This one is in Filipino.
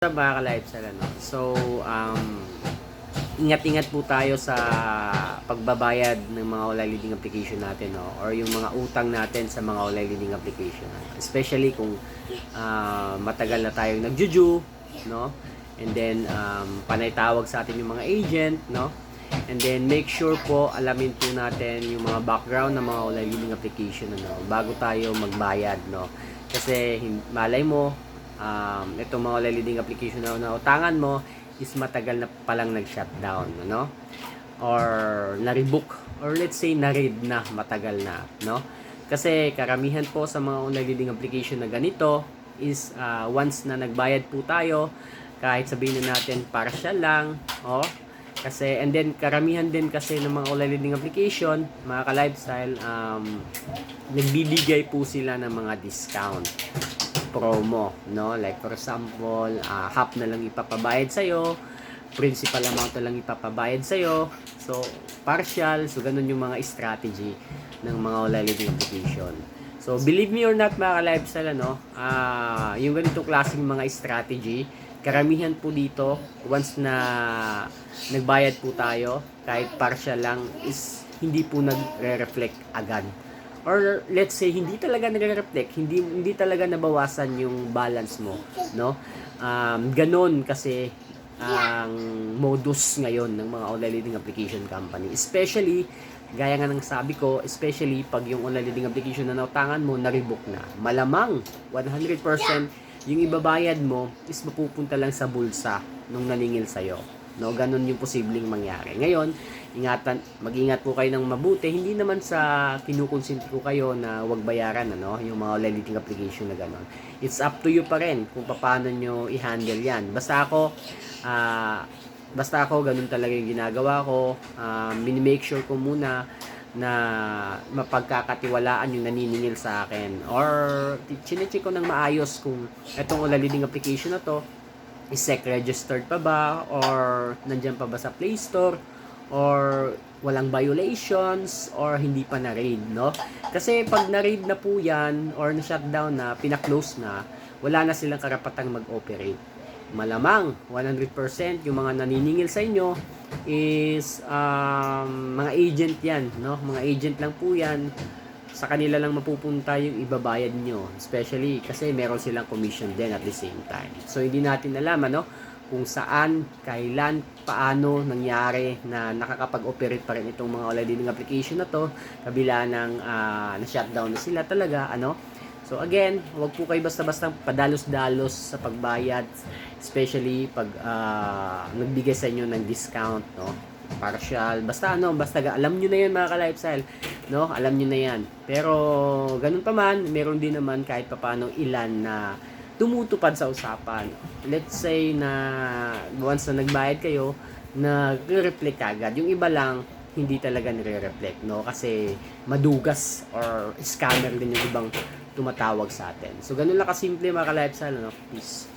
Sa mga ka-lifestyle, ano? So, ingat-ingat po tayo sa pagbabayad ng mga online leading application natin, no? Or yung mga utang natin sa mga online leading application. Especially kung matagal na tayong nagjuju, no? And then, panay tawag sa atin yung mga agent, no? And then, make sure po, alamin po natin yung mga background ng mga online leading application, ano? Bago tayo magbayad, no? Kasi, malay mo, itong mga leading application na nautangan mo is matagal na palang nag-shutdown, no? Or na-rebook, or let's say na-read na matagal na, no? Kasi karamihan po sa mga online leading application na ganito is once na nagbayad po tayo, kahit sabihin na natin partial lang, kasi, and then karamihan din kasi ng mga online leading application, mga ka-lifestyle, nagbibigay po sila ng mga discount promo, no? Like for example, half na lang ipapabayad sa'yo, principal amount na lang ipapabayad sa'yo, so partial, so ganun yung mga strategy ng mga online leading application. So believe me or not mga ka-lifestyle, ano, yung ganitong klaseng mga strategy, karamihan po dito, once na nagbayad po tayo, kahit partial lang, is hindi po nagre-reflect agad. Or let's say hindi talaga nagre-reflect, hindi talaga nabawasan yung balance mo, no? Ganon kasi ang modus ngayon ng mga online leading application company. Especially, gaya nga ng sabi ko, especially pag yung online leading application na nautangan mo, na-rebook na. Malamang 100% yung ibabayad mo is mapupunta lang sa bulsa nung naningil sa'yo. No, ganun yung posibleng mangyari. Ngayon, mag-ingat po kayo ng mabuti. Hindi naman sa kinukonsinti ko kayo na wag bayaran, ano, yung mga online leading application na ganun. It's up to you pa rin kung paano nyo i-handle yan. Basta ako, ganun talaga yung ginagawa ko. Mini-make sure ko muna na mapagkakatiwalaan yung naniningil sa akin. Or, chinecheck ko ng maayos kung itong online leading application na to, is SEC registered pa ba, or nandiyan pa ba sa Play Store, or walang violations, or hindi pa na-raid, no? Kasi pag na-raid na po yan, or na-shutdown na, pina-close na, wala na silang karapatang mag-operate. Malamang 100% yung mga naniningil sa inyo is mga agent yan, no? Mga agent lang po yan. Sa kanila lang mapupunta yung ibabayad nyo. Especially kasi meron silang commission din at the same time. So hindi natin alam, ano, kung saan, kailan, paano nangyari na nakakapag-operate pa rin itong mga online leading application na to, kabila ng na-shutdown na sila talaga, ano. So again, huwag po kayo basta-basta padalos-dalos sa pagbayad, especially pag nagbigay sa inyo ng discount, no, partial, basta alam nyo na yan mga ka-lifestyle, no, alam nyo na yan. Pero ganun pa man, meron din naman kahit papaano ilan na tumutupad sa usapan. Let's say na once na nagbayad kayo, nagre-reflect agad. Yung iba lang hindi talaga nire-reflect, no, kasi madugas or scammer din yung ibang tumatawag sa atin. So ganun lang kasimple mga ka-lifestyle, no. Peace.